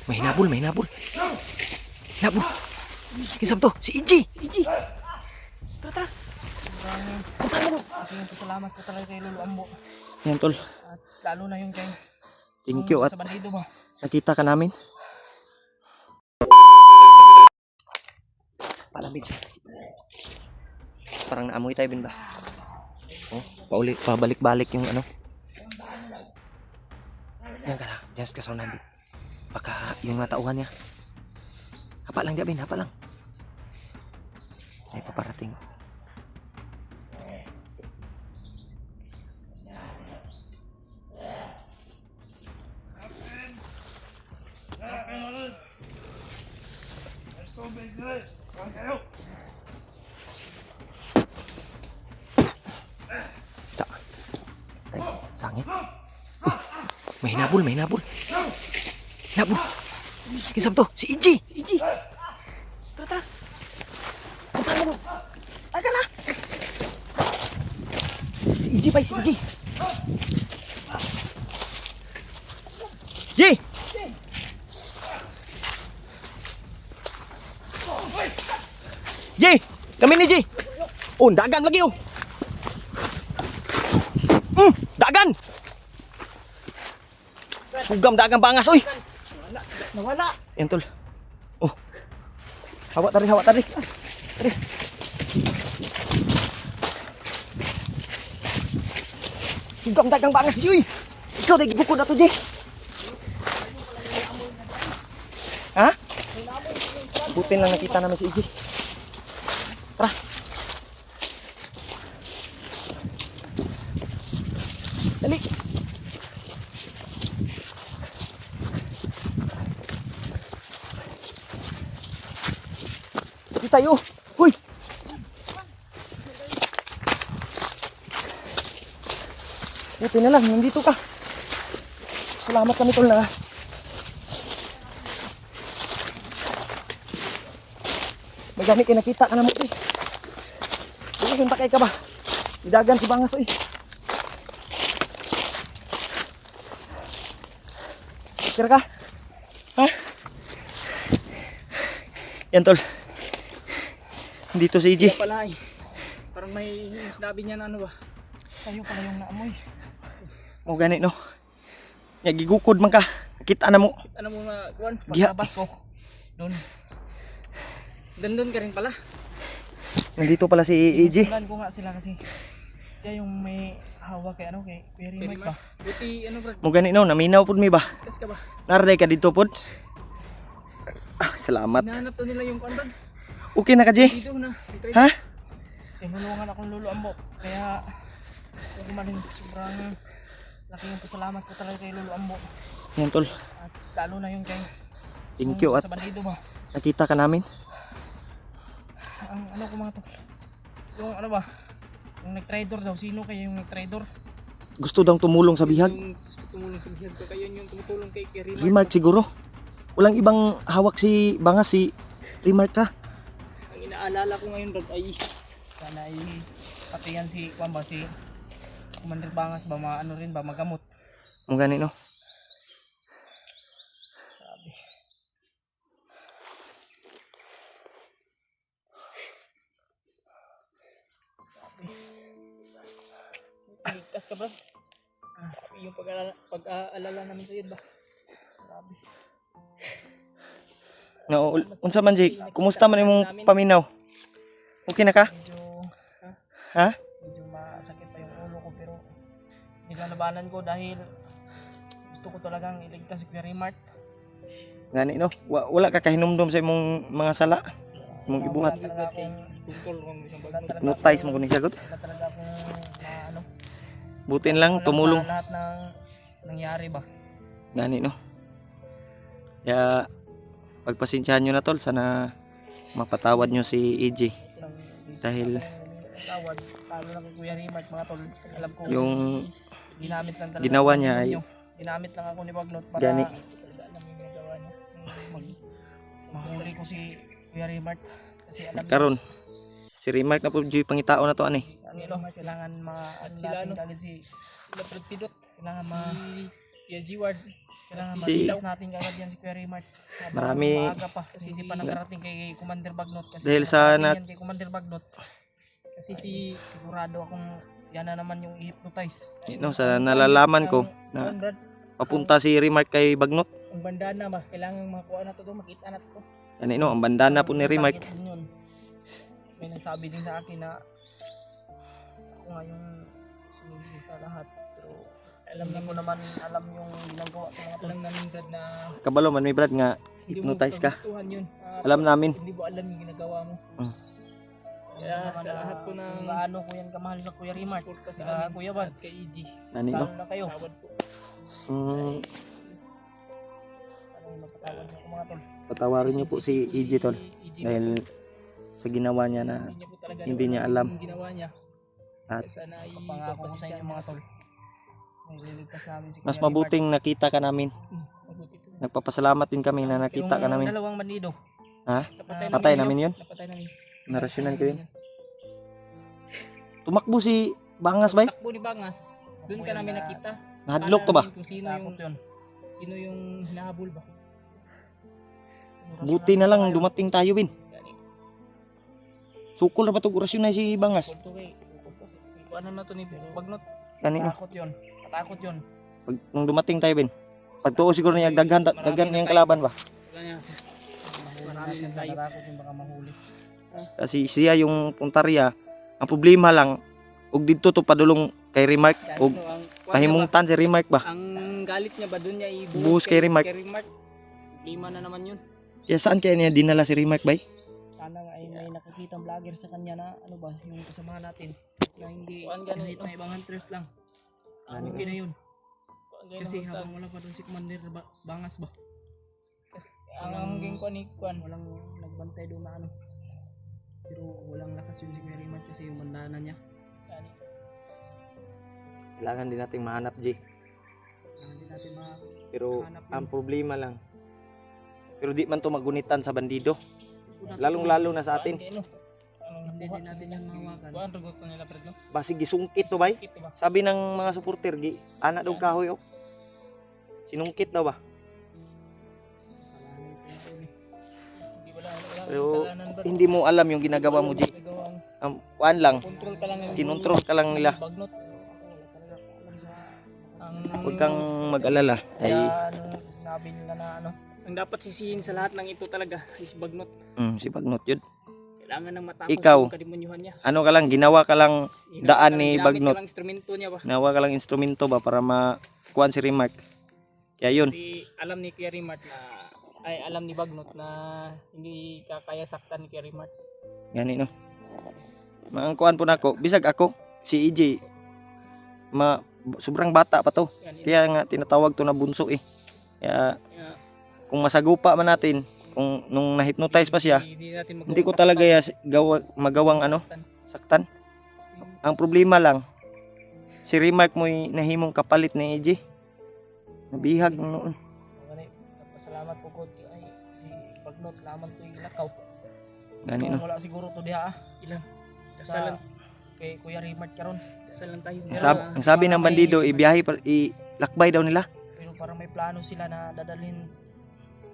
May hinabol, may hinabol. Hinabol. Kinsam to, si EJ. Si EJ. Tara, tara. Punta mo. Pasalamat ko talaga kay Lolo Ambo. Yan tol. At lalo na yung kay Thank you at sa bandido ba. nakita ka namin. Palamig. Parang naamoy tayo bin ba? Oh, pabalik-balik yung ano. Yan ka lang, dyan sa kasaw namin. Baka yung natauhan niya. Hapa lang Bin, hapa lang. Ay paparating. Ta. Ay, sangit. May hinabol, may hinabol. Hinabol. Kinsam to, si EJ. Si EJ. Tara, tara. Punta mo. Aga na. Si EJ pa, si EJ. J! J! Kami ni J! Oh, dagan lagi oh! Dagan! Sugam dagang bangas, oy! Nawala. Yan tol. Oh. Hawak tari, hawak tari. Tari. Sugam dagang bangas, J! Ikaw na gibukod na to, J! Ha? Buti lang nakita namin si EJ. Tara. Dali. Dito tayo. Huy. Buti na lang, nandito ka. Salamat kami tol na. May gamit kayo nakita ka na mo eh. Sige, kung takay ka ba? Idagan si bangas eh. Kira ka? Ha? Yan tol. Dito si EJ. Kaya pala eh. Parang may sinabi niya na ano ba. Kayo pala yung naamoy. Mo gani no. Gigukod man ka. Nakita na mo. Ano mo na kuwan? Giha. Pagkabas ko. Doon. Doon ka rin pala. Nandito pala si EJ. Tulan ko nga sila kasi siya yung may hawak kay ano kay Very Mike ba. Buti ano bro. Mo gani no, naminaw pud mi ba? Kas ka ba? Naraday ka dito pud. Ah, salamat. Hinahanap to nila yung kuwan ba? Okay na ka, J? Dito na. Ha? Tinulungan akong Lolo Ambo. Kaya huwag maling sobrang laki yung pasalamat ko talaga kay Lolo Ambo. Yan tol. At lalo na yung kay Thank you at sa bandido ba. nakita ka namin. Ang ano ko mga to. Yung ano ba? Yung nag-trader daw. Sino kaya yung nag-trader? Gusto daw tumulong sa bihag. Yung gusto tumulong sa bihag ko. Kaya yung tumutulong kay Remark. Remark siguro. Walang ibang hawak si bangas si Remark ka. Ang inaalala ko ngayon Rod ay sana ay pati yan si Juan ba si Commander Bangas ba maano rin ba magamot. Mo gani no. Sabi. Ligtas ka bro. Yung pag-aalala namin sa iyo ba. Grabe. No, unsa man J? Kumusta man imong paminaw? Okay na ka? Medyo Ha? medyo masakit pa yung ulo ko pero nilalabanan ko dahil gusto ko talagang iligtas si Kuya Remark. Gani no. Wala ka kahinumdum sa imong mga sala. Imong ibuhat. Notice mo kuning sagot. Wala talaga akong ano, Butin lang kulang tumulong. sa lahat ng nangyari ba. Gani no. Kaya pagpasensyahan nyo na tol, sana mapatawad nyo si EJ. Dahil tawad, lalo na kay Kuya Remark mga tol. Alam ko yung ginamit lang talaga ginawa ako niya ninyo. ay Ginamit lang ako ni Bagnot para Gani. alam yung ginagawa niya. Mahuli ko si Kuya Remark kasi alam karon si Remark na po Joy pangitao na to ani. Ang ilo, kailangan ma-at sila ano agad si sila Brad Pidot. Kailangan Kuya G-Ward. Kailangan Si- malitas natin kagad yan si Kuya Raymart. Marami- Maaga pa. Kasi hindi pa nakarating kay Commander Bagnot. Kasi Dahil sa nakarating nat- yan kay Commander Bagnot. Kasi sigurado akong yan na naman yung i-hypnotize. No, sa nalalaman ko na Ang Brad, papunta si Remark kay Bagnot. ang bandana ba, kailangan makakuha na to, makita na to. Yan no, ang bandana po ni Remark. Target din yun. May nagsabi din sa akin na ako nga yung sumisi sa lahat. Pero alam na ko naman, alam yung ginagawa ko mga alam namin Brad na Kabalo man may Brad nga hindi hypnotize ka. kagustuhan yun. Alam namin. Hindi mo alam yung ginagawa mo. Kaya sa lahat po ng gaano ko yan kamahal na Kuya Rimart, sa Kuya Bads, kay EG. Yan no. talo na kayo. Tawad po. Ano yung mapatawad niyo ko mga tol? Patawarin niyo po si EG tol EG dahil sa ginawa niya na hindi niya po talaga hindi niya alam. yung ginawa niya. At Sana ay Pangako ko sa inyo mga tol. May liligtas namin si mas Kuya mabuting nakita ka namin. mabuti po. Nagpapasalamat din kami na nakita ka Yung namin. dalawang bandido. Ha? Napatay Patay namin yun. Napatay namin. Narasyonan ko yun. Tumakbo si Bangas bay. Takbo ni Bangas. Doon ka namin nakita. Nahadlok to ba? Kung Takot yun. sino yung hinahabol ba? Buti na lang dumating tayo bin. Gani. Sukol na ba itong orasyon na si Bangas? Kulto kay. Ano na to ni Bagnot? Kanino? Takot yun. Matakot yun. Pag nung dumating tayo bin. Pagtuo siguro niya daghan niyang kalaban ba? Kanya. Marami yung natatakot yung baka mahuli. Kasi siya yung puntarya. Ang problema lang ug didto to padulong kay Remark ug pahimungtan si Remark ba. Ang galit niya ba doon niya Buhos kay Remark. Lima na naman yun. Kaya saan kaya niya dinala si Remark bay? Sana nga ay may nakikitang vlogger sa kanya na ano ba, yung kasamahan natin na hindi Kuan ganun kahit ito. na ibang hunters lang. Ano Okay na yun. Kasi Kasi habang wala pa doon si Commander Bangas ba, ang hanggang kuan ni kuan. walang nagbantay doon na ano. Pero walang lakas yung si Kuya Raymart kasi yung bandana niya. Kailangan din nating mahanap G. Hindi natin Pero Hanap ang problema lang. Pero di man to magunitan sa bandido. Lalong-lalo na sa atin. hindi din natin yung mahawakan. Kuan rugot ko nila Fred no. Basig gisungkit to bay. Kit ba? Sabi ng mga supporter gi ana daw kahoy oh. Sinungkit daw ba? Kasalanan ko na yun eh. Hindi wala Pero kasalanan ba? hindi mo alam yung ginagawa mo G. Ginagawa mo. Ang kuan lang, Control ka lang ng kinontrol ka lang nila. Bagnot. Ang Huwag kang mag-alala. Ay, Kaya nung sinabi nila na ano, ang dapat sisihin sa lahat ng ito talaga is Bagnot. si Bagnot yun. Kailangan ng matakot Ikaw. yung kademonyuhan niya. Ano ka lang, ginawa ka lang, Daan ni Ginamit Bagnot. ka lang instrumento niya ba? nawa ka lang instrumento ba para makuan si Remark. Kaya yun, Kasi alam ni Kuya Rimart na alam ni Bagnot na hindi kakaya saktan ni Kuya Rimart. gani no. Ang kuan po nako, bisag ako, si EJ, sobrang bata pa to. Yan, Kaya nga tinatawag to na bunso eh. Kaya yeah. kung masagupa man natin, kung nung na-hypnotize pa siya, Hindi hindi ko talaga magawang ano, saktan. Ang problema lang, si Remark mo nahimong kapalit ni EJ. Nabihag noon. Gani, pasalamat po ko ay si Bagnot laman to yung lakaw. Gani no. Wala siguro to diha Ilan? sa Dasalan, kay Kuya Raymart karon. dasalan tayo. Ang sabi ng bandido, ibiyahe ilakbay daw nila. Pero parang may plano sila na dadalhin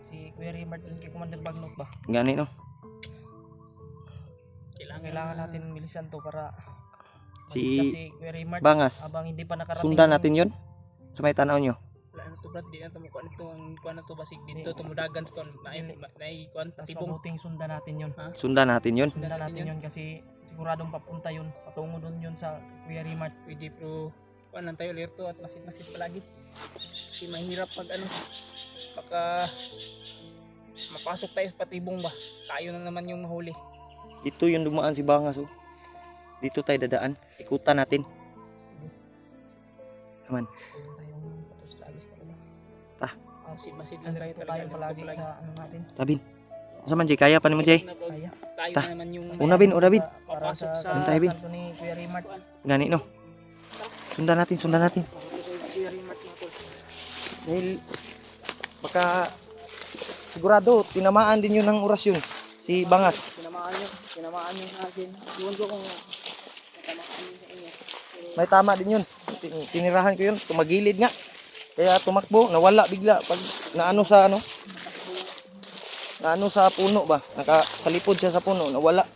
si Kuya Raymart din kay Commander Bagnot ba. Gani no. Kailangan natin milisan to para Si kasi Kuya Raymart Bangas, habang hindi pa nakarating sundan natin yun. Sa may tanaw nyo. Wala na to Brad, di na to mukuha nito. Ang kuha na to basig dito, tumudagan sa kuan. Kuan, mas tibong. mabuting sundan natin yun. Sundan natin yun. Sundan natin yun kasi siguradong papunta yun. Patungo doon yun sa Kuya Raymart. Pwede pero kuan lang tayo lerto at masid-masid palagi. Kasi mahirap pag ano, baka mapasok tayo sa patibong ba. Tayo na naman yung mahuli. Dito yung dumaan si Bangas oh. Dito tayo dadaan. Ikutan natin. Naman. Ayun tayong patos-tagos talaga. Masid-masid lang tayo Andito talaga. tayo palagi lerto sa ano natin. Tabin. Sa man Jay, kaya pa ni mo Jay. Kaya. Tayo Ta. na naman yung Una bin, una bin. Para Papasok sa sa- Tayo, bin. santo ni Kuya Raymart. Gani no. Sundan natin, sundan natin. Kuya Rimart mga tol. Dahil baka sigurado tinamaan din yun ng orasyon si Bangas. Tinamaan nyo sa akin. Iwan ko kung tinamaan nyo sa inyo. May tama din yun. Tinirahan ko yun. Tumagilid nga. Kaya tumakbo, nawala bigla pag naano sa ano. Naano sa puno ba? Nakasalipod siya sa puno, nawala.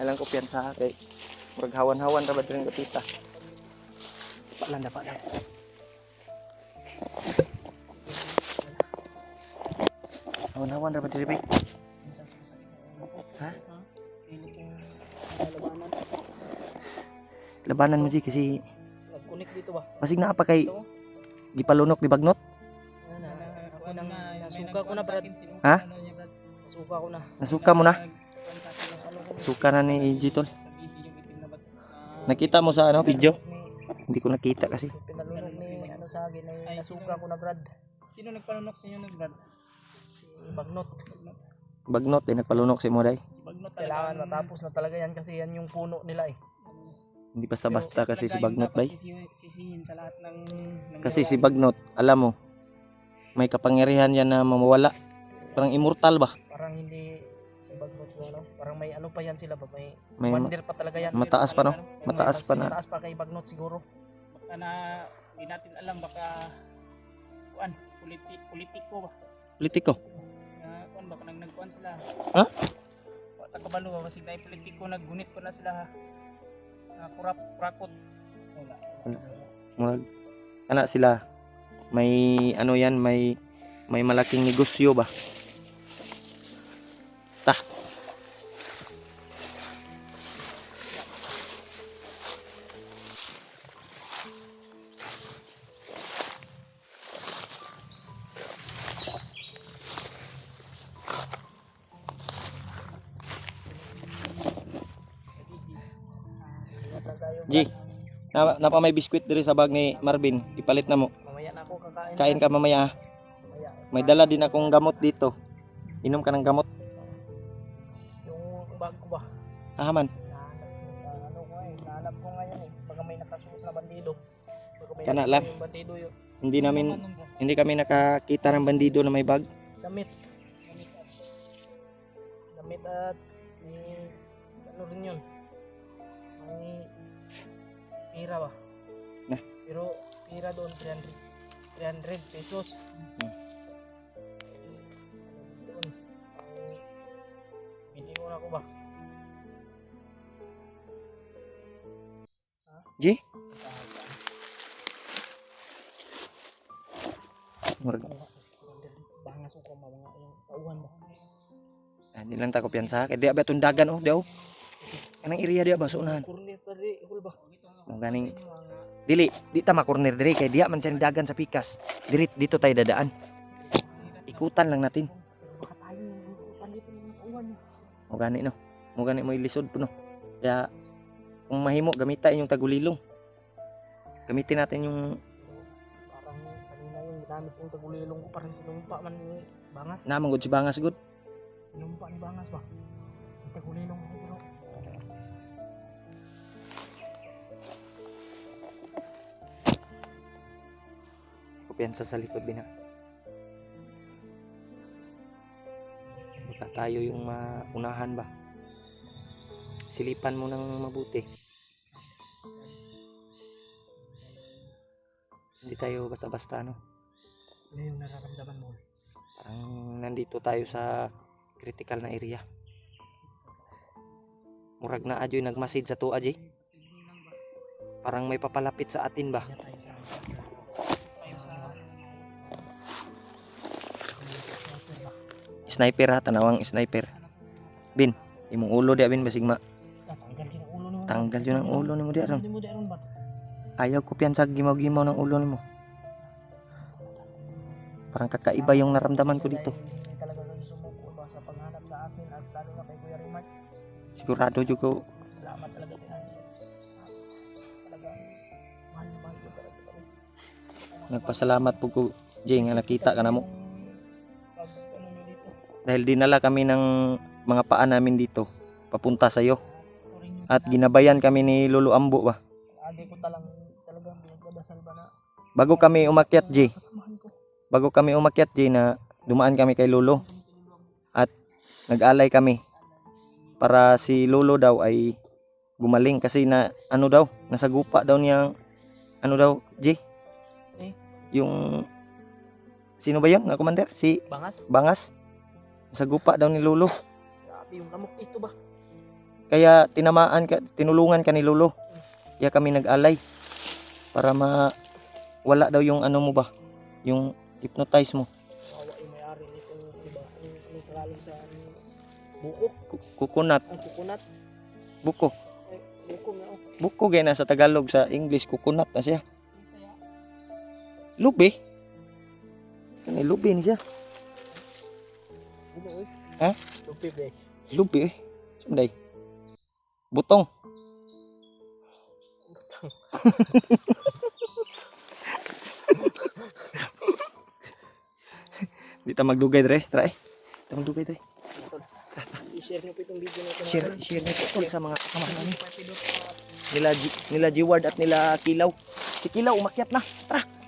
Alang ko piyansa kay murag hawan-hawan ra ba diring kapita. Dapat lang. Hawan-hawan ra ba diri bay? Ha? Pilit yung labanan. Labanan mo Ji kasi Nag-connect dito ba? basig naa pa kay gipalunok ni Bagnot. Ako nang nasuka ko na, Brad. Ha? Nasuka ko na. Nasuka mo na? Suka na ni Jitol. Nakita mo sa ano video? Hindi ko nakita kasi. Pinalunok ni ano sa akin ay nasuka ko na, Brad. Sino nagpalunok sa inyo Brad? Si Bagnot. Bagnot din nagpalunok si mo day. Si Bagnot Kailangan matapos na talaga yan kasi yan yung puno nila eh. Hindi basta-basta kasi si Bagnot bay. Sisihin sa lahat ng Kasi si Bagnot, alam mo, may kapangyarihan yan na mamawala. Parang immortal ba? Parang hindi si Bagnot mo, no? Parang may ano pa yan sila ba? May May wonder pa talaga yan. mataas pa no? Mataas pa na. Mataas pa kay Bagnot siguro. baka na hindi natin alam baka kuan politiko ba? Politiko. Kuan baka nagkuan sila. Ha? Wa ta kabalo ba kasi dai politiko naggunit pa na sila ha. Kurakot. Wala. Murag ana sila may ano yan, may malaking negosyo ba? Ta. G, napa may biskwit diri sa bag ni Marvin. Ipalit na mo. Mamaya na ako kakain. Kain ka mamaya. Ha? Mamaya. May dala din akong gamot dito. Inom ka ng gamot. Yung bag ko ba? Ahaman. Nahanap ko ngayon eh. Baka may nakasuot na bandido. Baka may Kana nakasuot lang. yung bandido yun. Hindi kami nakakita ng bandido na may bag. Damit. Damit at may ano rin yun. May pira ba? Nah. Pero pira doon 300 pesos. Doon. Video na ko ba? G? Murag. Bangas ko mga yung tauhan ba? Hindi lang ta ko piyansa. Kaya di ba itong dagan oh. Di oh. Anong area di ba? Suunahan. Kurnet pa rin. Hul ba? Ang ganing. Dili. Di ta makorner diri. Kaya di man siya dagan sa pikas. Dito tayo dadaan. Ikutan lang natin. Baka tayo pandito yung tauhan. O gani no. Mo gani mo ilisod po no. Kaya kung mahimo gamitin yung tagulilong. Gamitin natin yung Parang kanina yung ginamit yung tagulilong ko parang sinumpa man ni Bangas. namang gud si Bangas gud. Sinumpa ni Bangas ba? Yung tagulilong ko bro. Kupiyansa sa likod din ha. Baka tayo yung maunahan ba. Silipan mo ng mabuti. Hindi tayo basta-basta no. Ano yung nararamdaman mo? Parang nandito tayo sa critical na area. Murag na adyoy nagmasid sa tuwa Jay. Parang may papalapit sa atin ba. Kaya tayo sa Sniper ha, tanawang sniper. Bin, imong ulo di bin basig tanggal din ang ulo nimo. tanggal yun ang ulo nimo di aron. Hindi mo di aron ba? Ayaw ko piyansa gimaw-gimaw ng ulo nimo. Parang kakaiba yung naramdaman ko dito. Hindi talaga kami sumuko ba sa paghanap sa akin at lalo na kay Kuya Rimart. Sigurado jud ko Salamat talaga sa inyo. Talaga mahal na mahal ko talaga kami. nagpasalamat po ko Jay nga nakita ka na mo. Pag ano nyo dito, Dahil dinala kami ng mga paa namin dito papunta sa iyo turing yung at ginabayan kami ni Lolo Ambo ba. agi ko talagang pinagdadasal ba na Bago kami umakyat Jay, kasamahan ko. na dumaan kami kay Lolo at nag-alay kami para si Lolo daw ay gumaling kasi na ano daw, nasagupa daw niyang ano daw, G, Si yung sino ba yun na commander? Si Bangas. Bangas. Nasagupa daw ni Lolo. Grabe yung lamok dito ba? Kaya tinulungan ka ni Lolo. Kaya kami nag-alay para wala daw yung ano mo ba, yung hypnotize mo. Kawawa yung may-ari nitong iba. Anong Tagalog sa buko? Coconut, Ang kukunat. buko. Ay, buko nga oh. Buko gaya na sa Tagalog, sa English coconut na siya. Ang saya. Lubi. Kani lubi ni siya. Buko eh. Ha? Lupi guys. Lubi eh. Sunday. Butong. Di ta magdugay dre, try. Ta magdugay dre. I-share niyo po itong video na ito. Share nito tol sa mga kasama namin. Nila G-Ward at nila Kilaw. Si Kilaw umakyat na. Tara.